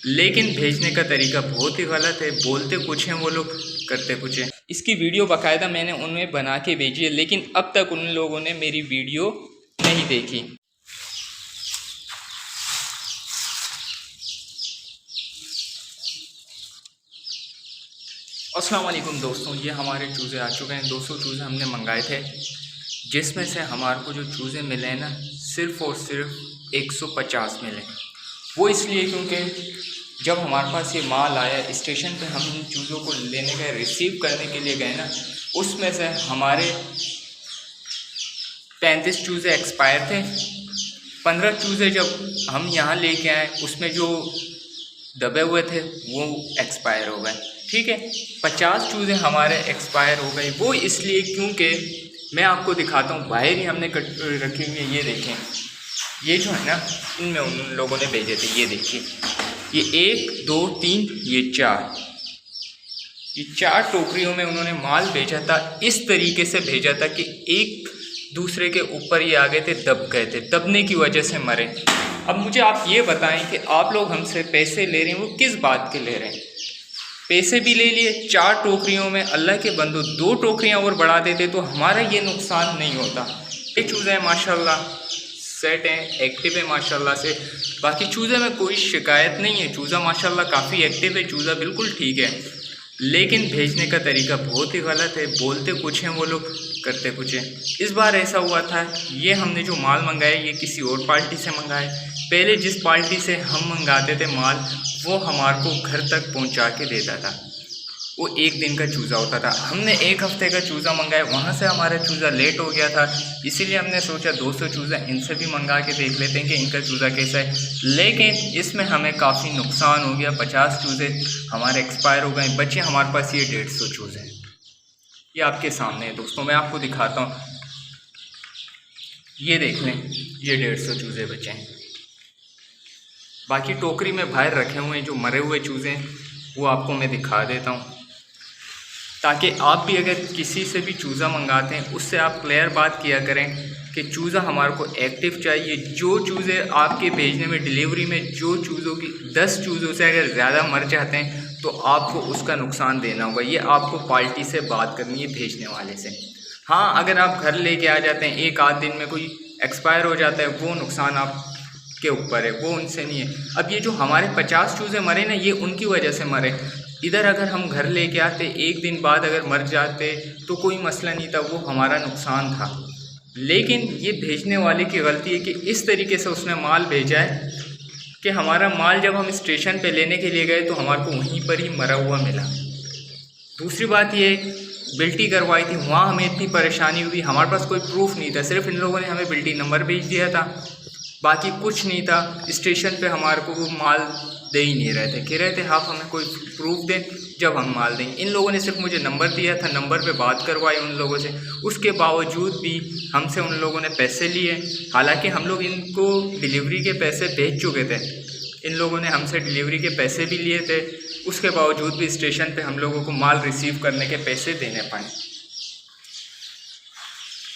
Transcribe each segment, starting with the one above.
लेकिन भेजने का तरीका बहुत ही गलत है। बोलते कुछ हैं वो लोग, करते कुछ हैं। इसकी वीडियो बाकायदा मैंने उन्हें बना के भेजी है, लेकिन अब तक उन लोगों ने मेरी वीडियो नहीं देखी। अस्सलाम वालेकुम दोस्तों, ये हमारे चूज़े आ चुके हैं। 200 चूज़े हमने मंगाए थे, जिसमें से हमारे को जो चूज़े मिले हैं ना, सिर्फ़ और सिर्फ 150 मिले। वो इसलिए क्योंकि जब हमारे पास ये माल आया स्टेशन पे, हम इन चूज़ों को लेने गए, रिसीव करने के लिए गए ना, उसमें से हमारे 35 चूज़े एक्सपायर थे। 15 चूज़े जब हम यहाँ लेके आए, उसमें जो दबे हुए थे वो एक्सपायर हो गए। ठीक है, 50 चूज़े हमारे एक्सपायर हो गए। वो इसलिए क्योंकि मैं आपको दिखाता हूँ, बाहर ही हमने रखी हुई है। ये देखें, ये जो है ना, इनमें उन लोगों ने भेजे थे। ये देखिए, ये 1 2 3 ये 4 टोकरियों में उन्होंने माल भेजा था। इस तरीके से भेजा था कि एक दूसरे के ऊपर ये आ गए थे, दब गए थे, दबने की वजह से मरे। अब मुझे आप ये बताएं कि आप लोग हमसे पैसे ले रहे हैं, वो किस बात के ले रहे हैं? पैसे भी ले लिए, 4 टोकरियों में, अल्लाह के बंदो 2 टोकरियां और बढ़ा देते तो हमारा ये नुकसान नहीं होता। ये चूज़े हैं माशाल्लाह सेट हैं, एक्टिव है माशाल्लाह से। बाकी चूज़े में कोई शिकायत नहीं है, चूज़ा माशाल्लाह काफ़ी एक्टिव है, चूज़ा बिल्कुल ठीक है। लेकिन भेजने का तरीका बहुत ही गलत है। बोलते कुछ हैं वो लोग, करते कुछ हैं। इस बार ऐसा हुआ था, ये हमने जो माल मंगाया ये किसी और पार्टी से मंगाया। पहले जिस पार्टी से हम मंगाते थे माल, वो हमारे को घर तक पहुंचा के देता था। वो 1 दिन का चूज़ा होता था। हमने 1 हफ़्ते का चूज़ा मंगाया, वहाँ से हमारा चूज़ा लेट हो गया था। इसीलिए हमने सोचा 200 चूज़ा इनसे भी मंगा के देख लेते हैं कि इनका चूज़ा कैसा है। लेकिन इसमें हमें काफ़ी नुकसान हो गया। 50 चूज़े हमारे एक्सपायर हो गए, बचे हमारे पास ये 150 चूज़े। ये आपके सामने है दोस्तों, मैं आपको दिखाता हूँ। ये देख लें, ये 150 चूज़े बचे हैं। बाकी टोकरी में बाहर रखे हुए हैं जो मरे हुए चूज़े हैं, वो आपको मैं दिखा देता हूँ, ताकि आप भी अगर किसी से भी चूज़ा मंगाते हैं उससे आप क्लियर बात किया करें कि चूज़ा हमारे को एक्टिव चाहिए। जो चूज़े आपके भेजने में, डिलीवरी में, जो चूज़ों की 10 चूज़ों से अगर ज़्यादा मर जाते हैं तो आपको उसका नुकसान देना होगा। ये आपको पार्टी से बात करनी है, भेजने वाले से। हाँ, अगर आप घर लेके आ जाते हैं, 1 आध दिन में कोई एक्सपायर हो जाता है, वो नुकसान आप के ऊपर है, वो उनसे नहीं है। अब ये जो हमारे 50 चूज़े मरे ना, ये उनकी वजह से मरे। इधर अगर हम घर लेके आते, 1 दिन बाद अगर मर जाते तो कोई मसला नहीं था, वो हमारा नुकसान था। लेकिन ये भेजने वाले की गलती है कि इस तरीके से उसने माल भेजा है कि हमारा माल जब हम स्टेशन पे लेने के लिए गए तो हमारे को वहीं पर ही मरा हुआ मिला। दूसरी बात ये, बिल्टी करवाई थी, वहाँ हमें इतनी परेशानी हुई, हमारे पास कोई प्रूफ नहीं था। सिर्फ इन लोगों ने हमें बिल्टी नंबर भेज दिया था, बाकी कुछ नहीं था। स्टेशन पे हमारे को वो माल दे ही नहीं रहे थे, कह रहे थे आप हमें कोई प्रूफ दें जब हम माल देंगे। इन लोगों ने सिर्फ मुझे नंबर दिया था, नंबर पे बात करवाई उन लोगों से। उसके बावजूद भी हमसे उन लोगों ने पैसे लिए, हालांकि हम लोग इनको डिलीवरी के पैसे भेज चुके थे। इन लोगों ने हमसे डिलीवरी के पैसे भी लिए थे, उसके बावजूद भी स्टेशन पे हम लोगों को माल रिसीव करने के पैसे देने पड़े।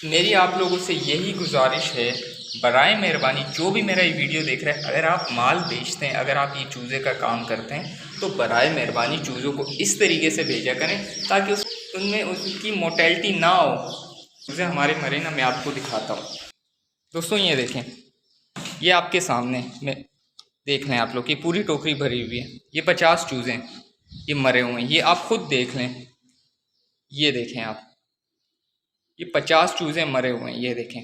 मेरी आप लोगों से यही गुजारिश है, बराए मेहरबानी जो भी मेरा ये वीडियो देख रहे हैं, अगर आप माल बेचते हैं, अगर आप ये चूज़े का काम करते हैं, तो बराए मेहरबानी चूज़ों को इस तरीके से भेजा करें ताकि उनमें उसकी मोर्टेलिटी ना हो। चूज़े हमारे मरे ना, मैं आपको दिखाता हूँ दोस्तों। ये देखें, ये आपके सामने में देख लें आप लोग की पूरी टोकरी भरी हुई है। ये 50 चूज़े हैं, ये मरे हुए हैं, ये आप खुद देख लें। ये देखें आप, ये 50 चूज़े मरे हुए हैं। ये देखें,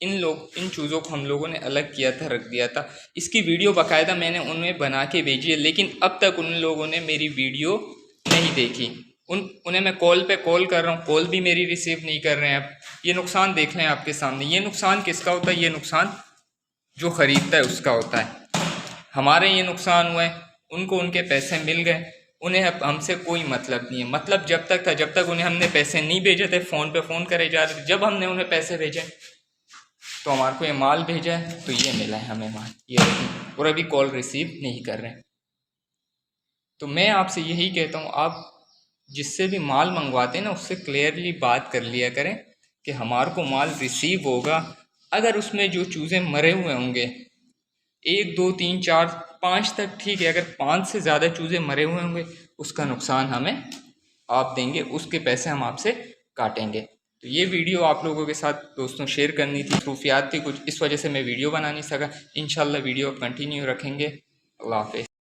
इन चूज़ों को हम लोगों ने अलग किया था, रख दिया था। इसकी वीडियो बाकायदा मैंने उन्हें बना के भेजी है, लेकिन अब तक उन लोगों ने मेरी वीडियो नहीं देखी। उन्हें मैं कॉल पे कॉल कर रहा हूँ, कॉल भी मेरी रिसीव नहीं कर रहे हैं। अब ये नुकसान देख लें आपके सामने। ये नुकसान किसका होता है? ये नुकसान जो ख़रीदता है उसका होता है। हमारे ये नुकसान हुए, उनको उनके पैसे मिल गए, उन्हें अब हमसे कोई मतलब नहीं है। मतलब जब तक था, जब तक उन्हें हमने पैसे नहीं भेजे थे, फ़ोन पे फ़ोन करे जा रहे थे। जब हमने उन्हें पैसे भेजे तो हमारे को ये माल भेजा है, तो ये मिला है हमें माल, ये देखिए, और अभी कॉल रिसीव नहीं कर रहे हैं। तो मैं आपसे यही कहता हूँ, आप जिससे भी माल मंगवाते हैं ना, उससे क्लियरली बात कर लिया करें कि हमारे को माल रिसीव होगा। अगर उसमें जो चूज़े मरे हुए होंगे, 1 2 3 4 5 तक ठीक है, अगर 5 से ज़्यादा चूज़े मरे हुए होंगे उसका नुकसान हमें आप देंगे, उसके पैसे हम आपसे काटेंगे। तो ये वीडियो आप लोगों के साथ दोस्तों शेयर करनी थी, मसरूफियात थी कुछ, इस वजह से मैं वीडियो बना नहीं सका। इंशाल्लाह वीडियो कंटिन्यू रखेंगे। अल्लाह हाफ़िज़।